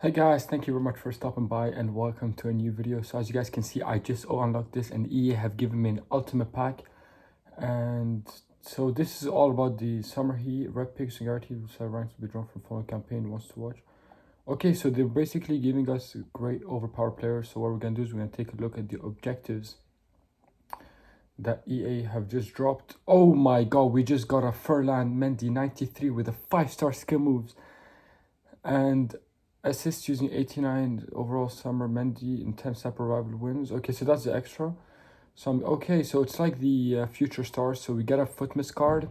Hey guys, thank you very much for stopping by and welcome to a new video. So as you guys can see, I just unlocked this and EA have given me an ultimate pack. And so this is all about the summer heat, red pig singularity, which ranks to be drawn from following campaign wants to watch. Okay, so they're basically giving us great overpowered players. So what we're gonna do is we're gonna take a look at the objectives that EA have just dropped. Oh my god, we just got a Ferland Mendy 93 with a 5-star skill moves. And assists using 89 overall summer Mendy in 10 separate rival wins. Okay, so that's the extra. So okay, so it's like the future stars. So we get a foot miss card.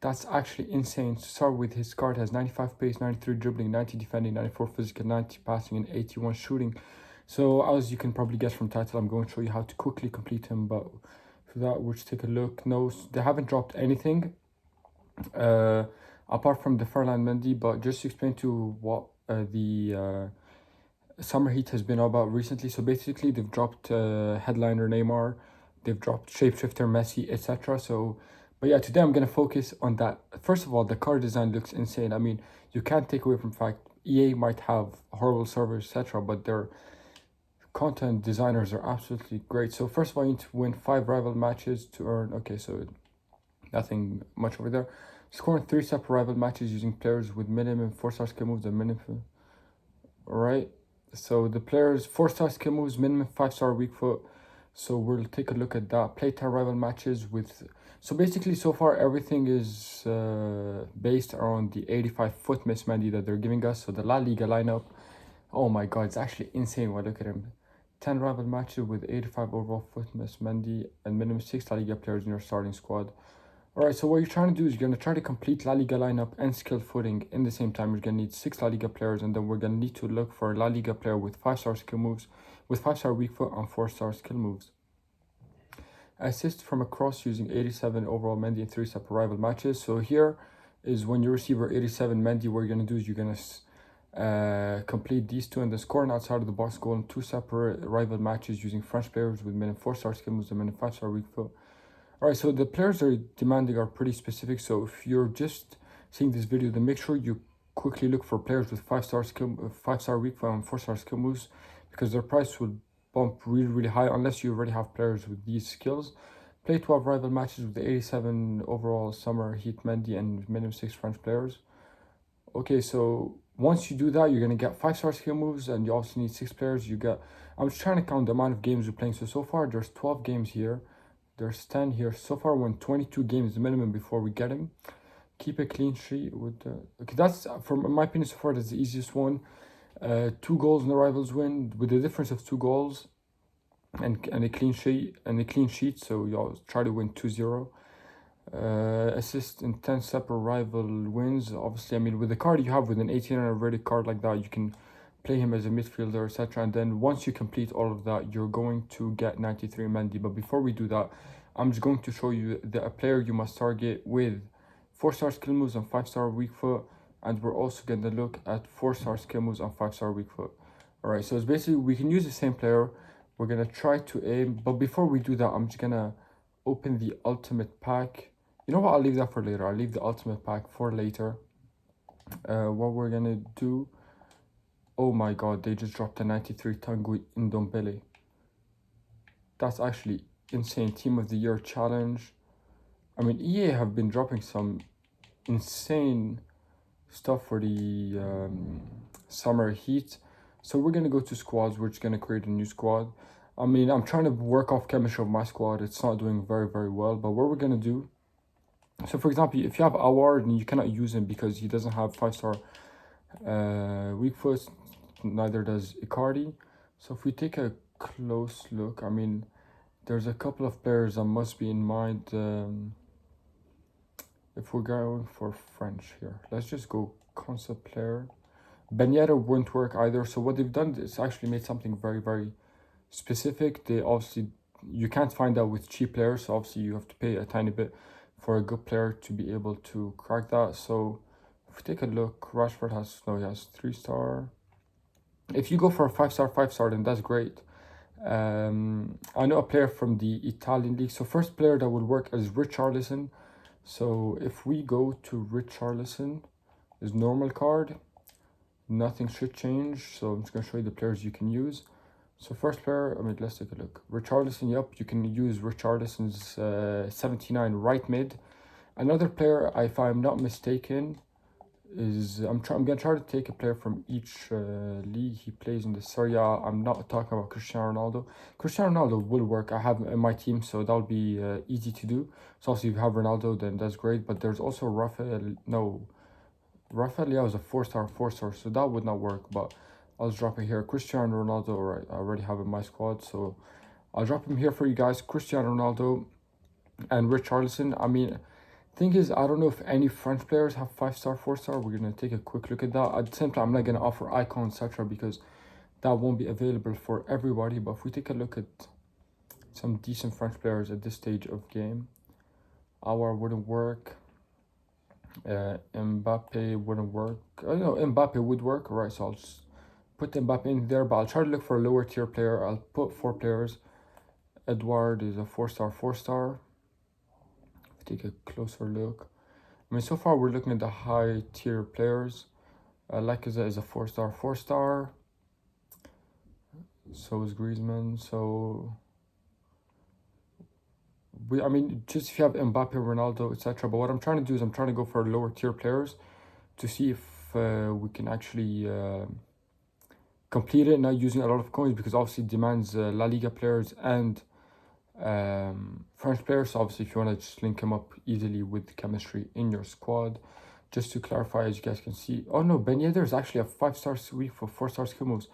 That's actually insane. To start with, his card has 95 pace, 93 dribbling, 90 defending, 94 physical, 90 passing, and 81 shooting. So as you can probably guess from title, I'm going to show you how to quickly complete him. But for that, we'll just take a look. No, they haven't dropped anything apart from the Ferland Mendy. But just to explain to what the summer heat has been about recently. So basically they've dropped headliner Neymar, they've dropped shapeshifter Messi, etc. So but yeah, today I'm gonna focus on that. First of all, the card design looks insane. I mean, you can't take away from the fact EA might have horrible servers, etc., but their content designers are absolutely great. So first of all, you need to win 5 rival matches to earn, okay, so nothing much over there. Score in 3 separate rival matches using players with minimum 4-star skill moves and minimum, alright. So the players 4-star skill moves, minimum 5-star weak foot. So we'll take a look at that. Play 10 rival matches with, so basically so far everything is based around the 85 foot miss Mendy that they're giving us. So the La Liga lineup, oh my god, it's actually insane. Well, look at him. 10 rival matches with 85 overall foot miss Mendy and minimum 6 La Liga players in your starting squad. Alright, so what you're trying to do is you're going to try to complete La Liga lineup and skill footing in the same time. You're going to need 6 La Liga players, and then we're going to need to look for a La Liga player with 5-star skill moves, with 5-star weak foot and 4-star skill moves. Assist from a cross using 87 overall Mendy in 3 separate rival matches. So here is when you receive our 87 Mendy, what you're going to do is you're going to complete these 2 and then score an outside of the box goal in 2 separate rival matches using French players with minimum 4-star skill moves and minimum 5-star weak foot. Alright, so the players they're demanding are pretty specific. So if you're just seeing this video, then make sure you quickly look for players with 5-star skill, 5-star weak foot and 4-star skill moves, because their price will bump really high unless you already have players with these skills. Play 12 rival matches with the 87 overall summer heat Mendy and minimum 6 French players. Okay, so once you do that, you're gonna get 5-star skill moves, and you also need 6 players. You get, I'm just trying to count the amount of games you're playing. So far there's 12 games here. There's 10 here. So far, won 22 games minimum before we get him. Keep a clean sheet with the, okay, that's, from my opinion, so far, that's the easiest one. 2 goals in the rivals win with the difference of 2 goals and a clean sheet. So y'all try to win 2-0. Assist in 10 separate rival wins. Obviously, I mean, with the card you have with an 18 and a rated card like that, you can play him as a midfielder, etc. And then once you complete all of that, you're going to get 93 Mendy. But before we do that, I'm just going to show you a player you must target with 4-star skill moves and 5-star weak foot. And we're also going to look at 4-star skill moves and 5-star weak foot. Alright, so it's basically, we can use the same player. We're going to try to aim. But before we do that, I'm just going to open the ultimate pack. You know what? I'll leave that for later. I'll leave the ultimate pack for later. What we're going to do, oh my god, they just dropped a 93 Tanguy Ndombele. That's actually insane. Team of the Year challenge. I mean, EA have been dropping some insane stuff for the summer heat. So we're going to go to squads. We're just going to create a new squad. I mean, I'm trying to work off chemistry of my squad. It's not doing very well. But what we're going to do, so for example, if you have Awar, then you cannot use him because he doesn't have 5-star weak foot. Neither does Icardi. So if we take a close look, I mean, there's a couple of players that must be in mind. If we're going for French here, let's just go concept player. Ben Yedder wouldn't work either. So what they've done is actually made something very specific. They obviously, you can't find that with cheap players. So obviously you have to pay a tiny bit for a good player to be able to crack that. So if we take a look, Rashford has, no, he has 3-star. If you go for a 5-star, then that's great. I know a player from the Italian league. So first player that would work is Richarlison. So if we go to Richarlison, his normal card, nothing should change. So I'm just gonna show you the players you can use. So first player, I mean, let's take a look. Richarlison, yep, you can use Richarlison's 79 right mid. Another player, if I'm not mistaken, is I'm gonna try to take a player from each league he plays in the Serie A. I'm not talking about Cristiano Ronaldo. Cristiano Ronaldo will work. I have him in my team, so that'll be easy to do. So obviously, if you have Ronaldo, then that's great. But there's also Rafael. No, Rafael Leao is a 4-star, so that would not work. But I'll just drop it here. Cristiano Ronaldo, right? I already have in my squad, so I'll drop him here for you guys. Cristiano Ronaldo and Richarlison. I mean, thing is, I don't know if any French players have 5-star, 4-star. We're gonna take a quick look at that. At the same time, I'm not gonna offer icons, etc., because that won't be available for everybody. But if we take a look at some decent French players at this stage of game, our wouldn't work. Mbappe wouldn't work. No, Mbappe would work. All right, so I'll just put Mbappe in there. But I'll try to look for a lower tier player. I'll put 4 players. Edouard is a 4-star, 4-star. Take a closer look. I mean, so far we're looking at the high tier players. Lacazette is a 4-star, 4-star. So is Griezmann. So I mean, just if you have Mbappe, Ronaldo, etc. But what I'm trying to do is I'm trying to go for lower tier players to see if we can actually complete it, not using a lot of coins, because obviously it demands La Liga players and French players. So obviously, if you want to just link them up easily with chemistry in your squad. Just to clarify, as you guys can see, oh no, Ben Yedder is actually a 5-star week for 4-star skill moves.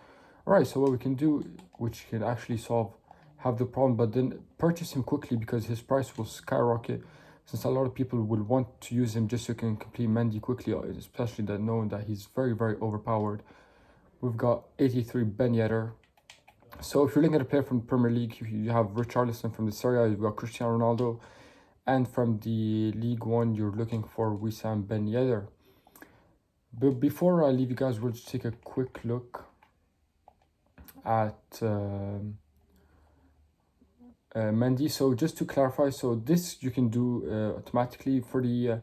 All right, so what we can do, which can actually have the problem, but then purchase him quickly because his price will skyrocket, since a lot of people will want to use him just so you can complete Mendy quickly, especially that knowing that he's very, very overpowered. We've got 83 Ben Yedder. So if you're looking at a player from the Premier League, you have Richarlison from the Serie A, you've got Cristiano Ronaldo, and from the League One, you're looking for Wissam Ben Yedder. But before I leave you guys, we'll just take a quick look at Mendy. So just to clarify, so this you can do automatically for the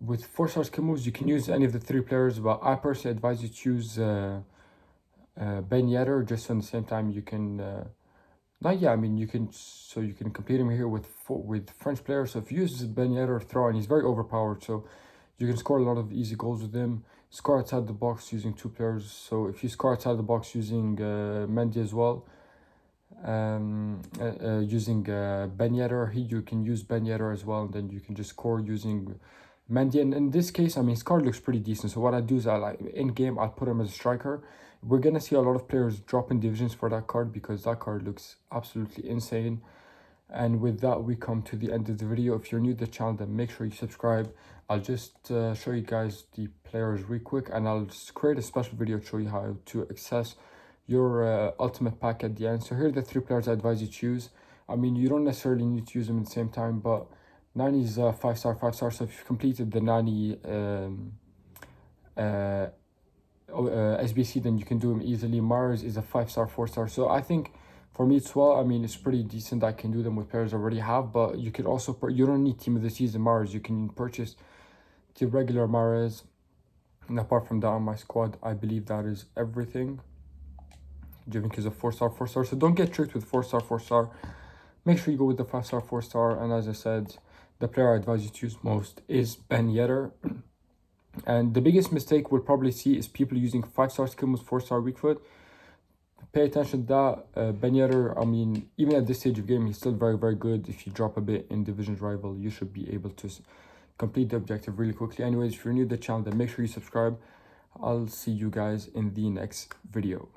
with 4-star skill moves. You can use any of the 3 players, but I personally advise you to choose Ben Yedder, just so at the same time you can I mean you can complete him here with French players. So if you use Ben Yedder throw, and he's very overpowered, so you can score a lot of easy goals with him. Score outside the box using 2 players. So if you score outside the box using Mendy as well, using Ben Yedder, you can use Ben Yedder as well, and then you can just score using Mendy. And in this case, I mean, his card looks pretty decent. So what I do is in game I'll put him as a striker. We're gonna see a lot of players drop in divisions for that card because that card looks absolutely insane. And with that, we come to the end of the video. If you're new to the channel, then make sure you subscribe. I'll just show you guys the players real quick, and I'll just create a special video to show you how to access your ultimate pack at the end. So here are the 3 players I advise you choose. I mean, you don't necessarily need to use them at the same time, but Nani is 5-star, 5-star. So if you've completed the Nani SBC, then you can do him easily. Mars is a 5-star, 4-star. So I think for me as well, I mean, it's pretty decent. I can do them with players I already have, but you could also, you don't need Team of the Season Mars. You can purchase the regular Mahrez. And apart from that, on my squad, I believe that is everything. Jivink is a 4-star, 4-star. So don't get tricked with 4-star, 4-star. Make sure you go with the 5-star, 4-star. And as I said, the player I advise you to use most is Ben Yedder. And the biggest mistake we'll probably see is people using 5-star skill moves, 4-star weak foot. Pay attention to that. Ben Yedder, I mean, even at this stage of game, he's still very, very good. If you drop a bit in Division's Rival, you should be able to complete the objective really quickly. Anyways, if you're new to the channel, then make sure you subscribe. I'll see you guys in the next video.